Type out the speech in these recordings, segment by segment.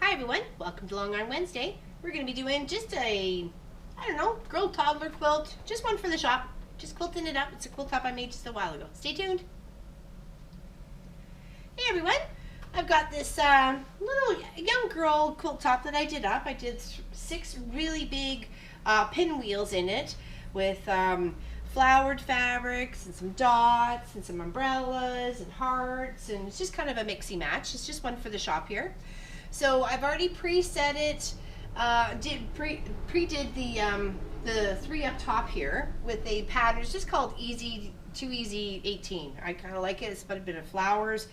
Hi everyone, welcome to Long Arm Wednesday. We're going to be doing just a, girl toddler quilt, just one for the shop. Just quilting it up. It's a quilt top I made just a while ago. Stay tuned. Hey everyone, I've got this little young girl quilt top that I did up. I did 6 really big pinwheels in it with flowered fabrics and some dots and some umbrellas and hearts, and it's just kind of a mixy match. It's just one for the shop here. So I've already preset it, pre-did the 3 up top here with a pattern. It's just called Too Easy 18. I kind of like it. It's got a bit of flowers.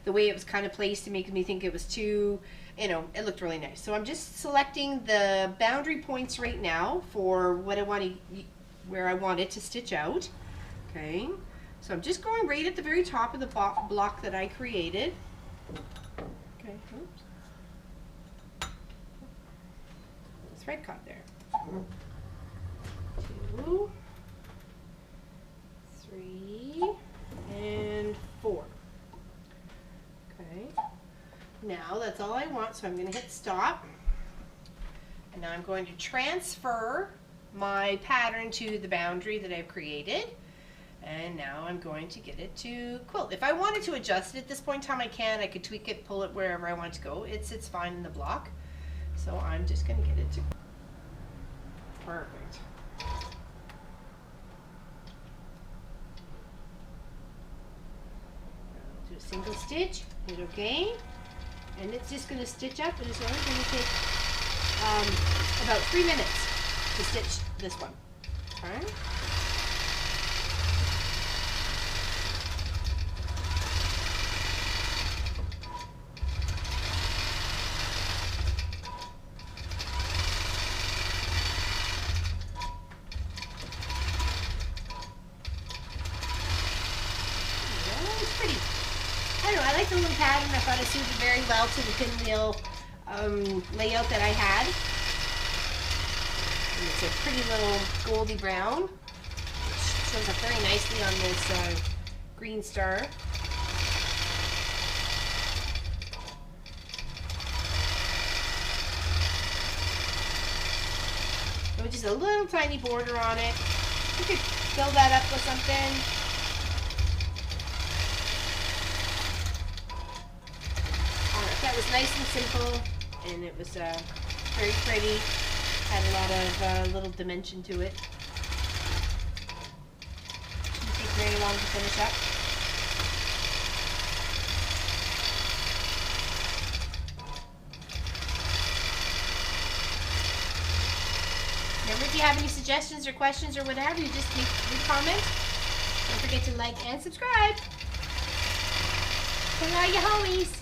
The way it was kind of placed, it makes me think it was too, it looked really nice. So I'm just selecting the boundary points right now for what I want to, where I want it to stitch out. Okay, so I'm just going right at the very top of the block that I created. Okay, oops. Thread caught there. 2, 3, and 4. Okay. Now that's all I want, so I'm going to hit stop. And now I'm going to transfer my pattern to the boundary that I've created. And now I'm going to get it to quilt. If I wanted to adjust it at this point in time, I can. I could tweak it, pull it wherever I want it to go. It's fine in the block. So I'm just going to get it to perfect. Do a single stitch, hit OK, and it's just going to stitch up, and it's only going to take about 3 minutes to stitch this one. Okay. I like the little pattern. I thought it suited very well to the pinwheel layout that I had. And it's a pretty little goldy brown, which shows up very nicely on this green star. With just a little tiny border on it. You could fill that up with something. That was nice and simple, and it was very pretty. Had a lot of little dimension to it. Didn't take very long to finish up. Remember, if you have any suggestions or questions or whatever, you just leave a comment. Don't forget to like and subscribe. Tell all your homies.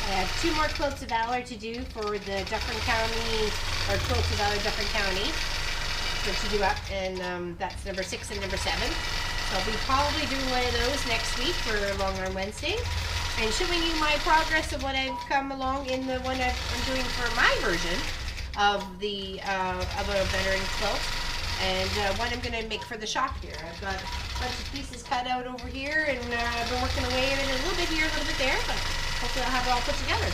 I have 2 more Quilts of Valor to do for the Dufferin County, or Quilts of Valor Dufferin County, to do up, and that's number 6 and number 7. So I'll be probably doing one of those next week for Long Arm Wednesday, and showing you my progress of what I've come along in the one I'm doing for my version of a veteran quilt, and one I'm going to make for the shop here. I've got a bunch of pieces cut out over here, and I've been working away at it a little bit here, a little bit there, but hopefully I'll have it all put together.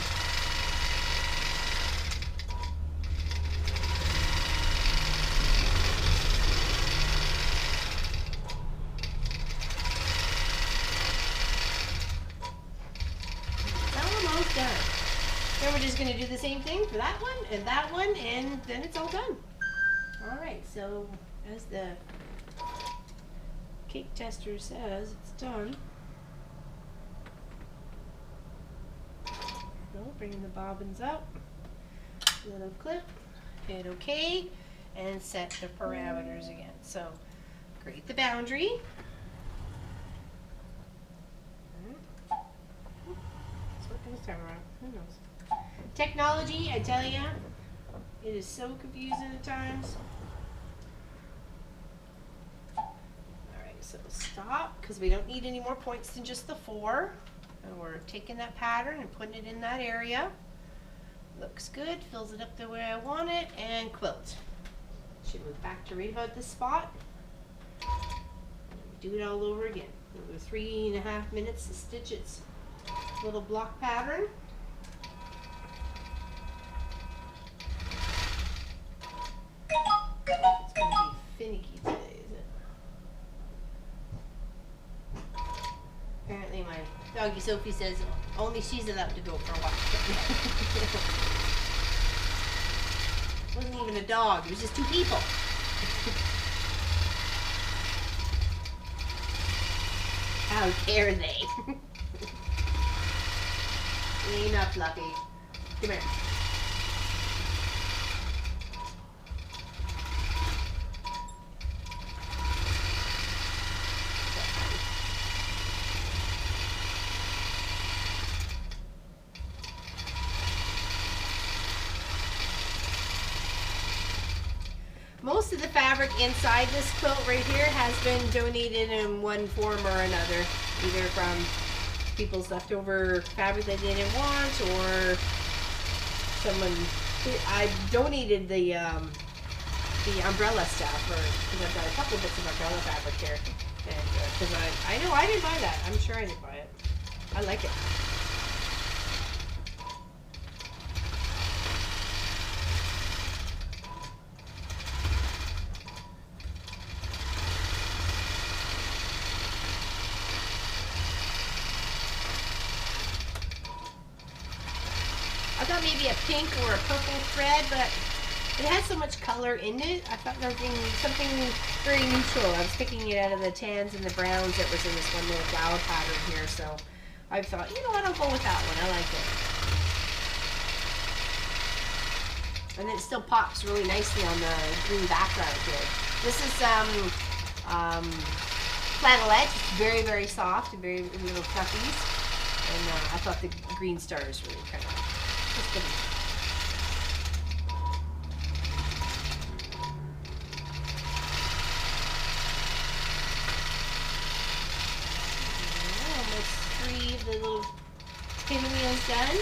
It's almost done. Then we're just going to do the same thing for that one, and then it's all done. Alright, so as the cake tester says, it's done. So bringing the bobbins up, little clip, Hit OK and set the parameters again. So create the boundary. It's working this time around. Who knows? Technology, I tell ya, it is so confusing at times. Alright, so stop, because we don't need any more points than just the 4. And we're taking that pattern and putting it in that area. Looks good, fills it up the way I want it, and quilt. Should move back to right about this spot. Do it all over again. Another 3.5 minutes to stitch its little block pattern. It's going to be finicky today, is it? Apparently my doggy Sophie says only she's allowed to go for a walk. It wasn't even a dog, it was just 2 people. How dare they? Lean up, Fluffy. Come here. Most of the fabric inside this quilt right here has been donated in one form or another, either from people's leftover fabric they didn't want, or someone. I donated the umbrella stuff, because I've got a couple bits of umbrella fabric here, and because I know I didn't buy that. I'm sure I didn't buy it. I like it. I thought maybe a pink or a purple thread, but it had so much color in it. I thought something very neutral. I was picking it out of the tans and the browns that was in this one little flower pattern here, so I thought, you know what, I'll go with that one. I like it. And then it still pops really nicely on the green background here. This is flannelette. It's very, very soft and very little fluffies. And I thought the green stars really kind of just good. Almost 3 of the little pinwheels done.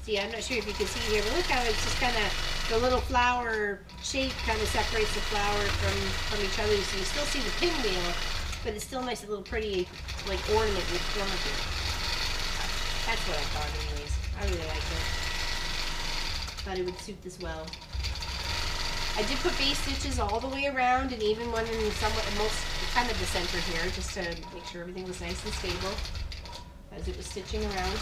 See, I'm not sure if you can see here, but look how it's just kind of, the little flower shape kind of separates the flowers from each other. So you still see the pinwheel, but it's still nice, a little pretty, like, ornament with filigree. That's what I thought anyways. I really liked it. Thought it would suit this well. I did put base stitches all the way around, and even one in somewhat, most, kind of the center here, just to make sure everything was nice and stable as it was stitching around.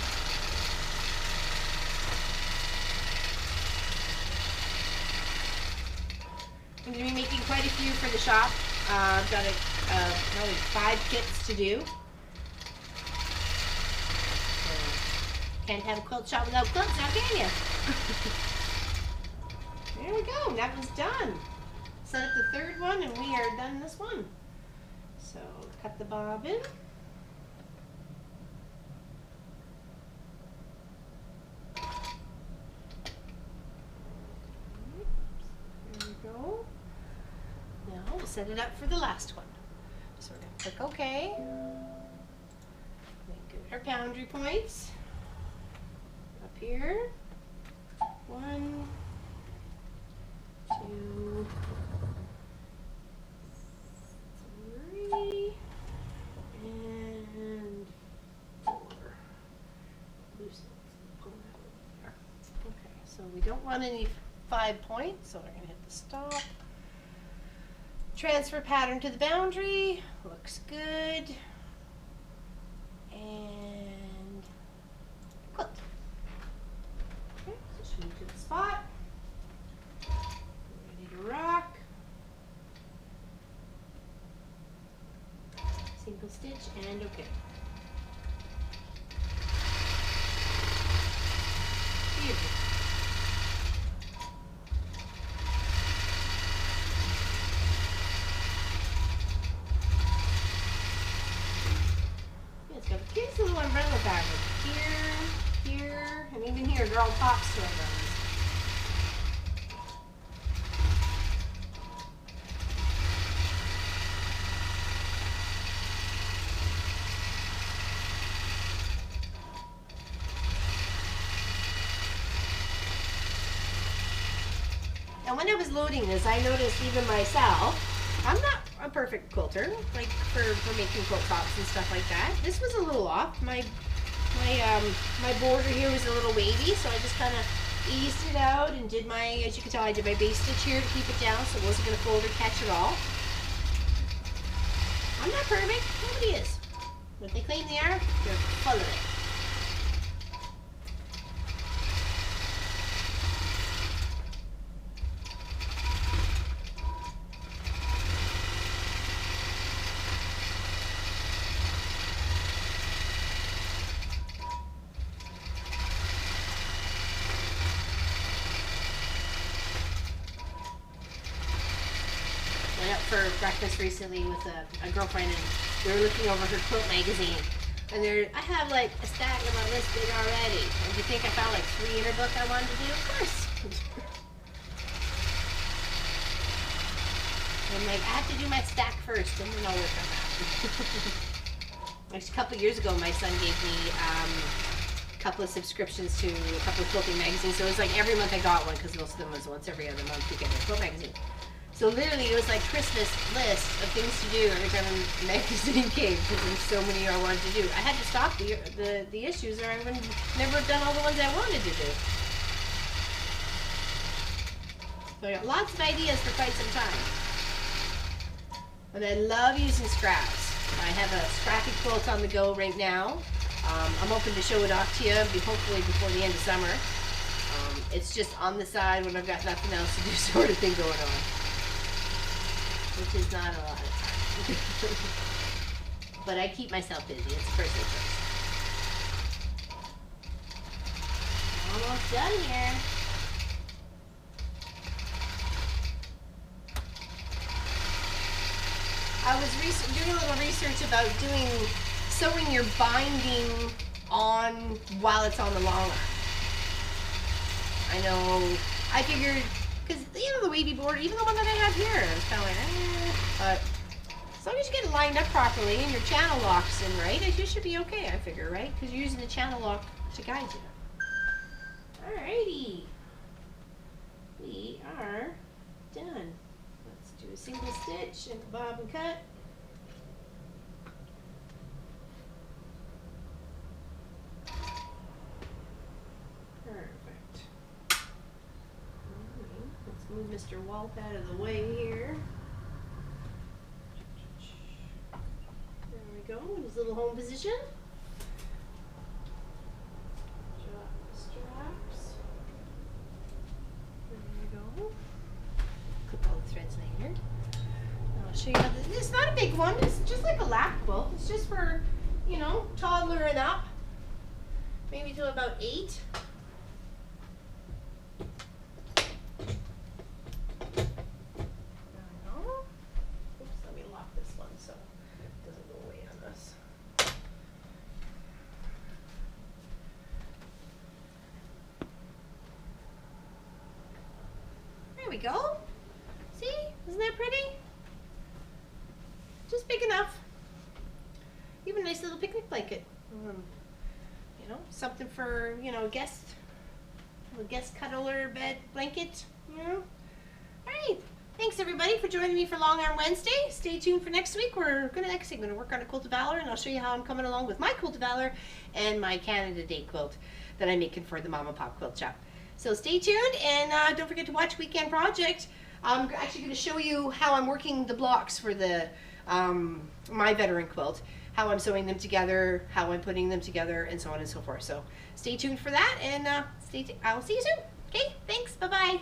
I'm going to be making quite a few for the shop. I've got probably 5 kits to do. Can't have a quilt shop without quilts now, can you? There we go, that was done. Set up the 3rd one and we are done this one. So cut the bobbin. There we go. Now we'll set it up for the last one. So we're going to click OK. Then go to our boundary points. Up here. 1, 2, 3, and 4. Loosen it. Pull that over there. Okay, so we don't want any 5 points, so we're going to hit the stop. Transfer pattern to the boundary. Looks good. And quilt. Okay, so should move to the spot. Ready to rock. Single stitch and okay. fabric. Here, here, and even here, they're all top swirls. And when I was loading this, I noticed even myself, I'm not a perfect quilter, like for making quilt tops and stuff like that. This was a little off. My border here was a little wavy, so I just kind of eased it out and did my, as you can tell, I did my base stitch here to keep it down so it wasn't going to fold or catch at all. I'm not perfect. Nobody is. But if they claim they are, they're full of it. Went out for breakfast recently with a girlfriend, and we were looking over her quilt magazine. And I have like a stack of my list big already. And do you think I found like 3 in her book I wanted to do? Of course. I'm like, I have to do my stack first, and then I'll work on that. Actually, a couple years ago, my son gave me a couple of subscriptions to a couple of quilting magazines. So it was like every month I got one, because most of them was once every other month you get a quilt magazine. So literally it was like Christmas list of things to do every time a magazine came, because there's so many I wanted to do. I had to stop the issues, or I would never have done all the ones I wanted to do. So I got lots of ideas for quite some time. And I love using scraps. I have a scrappy quilt on the go right now. I'm hoping to show it off to you, hopefully before the end of summer. It's just on the side when I've got nothing else to do sort of thing going on. Which is not a lot of time. But I keep myself busy. It's personal choice. Almost done here. I was doing a little research about sewing your binding on while it's on the long arm. I know, I figured, because the wavy border, even the one that I have here, I was kind of like, but as long as you get it lined up properly and your channel locks in right, you should be okay, I figure, right? Because you're using the channel lock to guide you. Alrighty, we are done. Let's do a single stitch and bob and cut. Move Mr. Walt out of the way here. There we go, in his little home position. Drop the straps. There we go. Clip all the threads later. I'll show you how it's not a big one, it's just like a lap quilt. It's just for, you know, toddler and up. Maybe till about 8. There we go. See? Isn't that pretty? Just big enough. Even a nice little picnic blanket. You know, something for, you know, a guest cuddler bed blanket, you know. Alright. Thanks everybody for joining me for Long Arm Wednesday. Stay tuned for next week. I'm gonna work on a Quilt of Valor, and I'll show you how I'm coming along with my Quilt of Valor and my Canada Day quilt that I'm making for the Mama Pop Quilt Shop. So stay tuned, and don't forget to watch Weekend Project. I'm actually going to show you how I'm working the blocks for the my veteran quilt, how I'm sewing them together, how I'm putting them together, and so on and so forth. So stay tuned for that, and I will see you soon. Okay, thanks, bye-bye.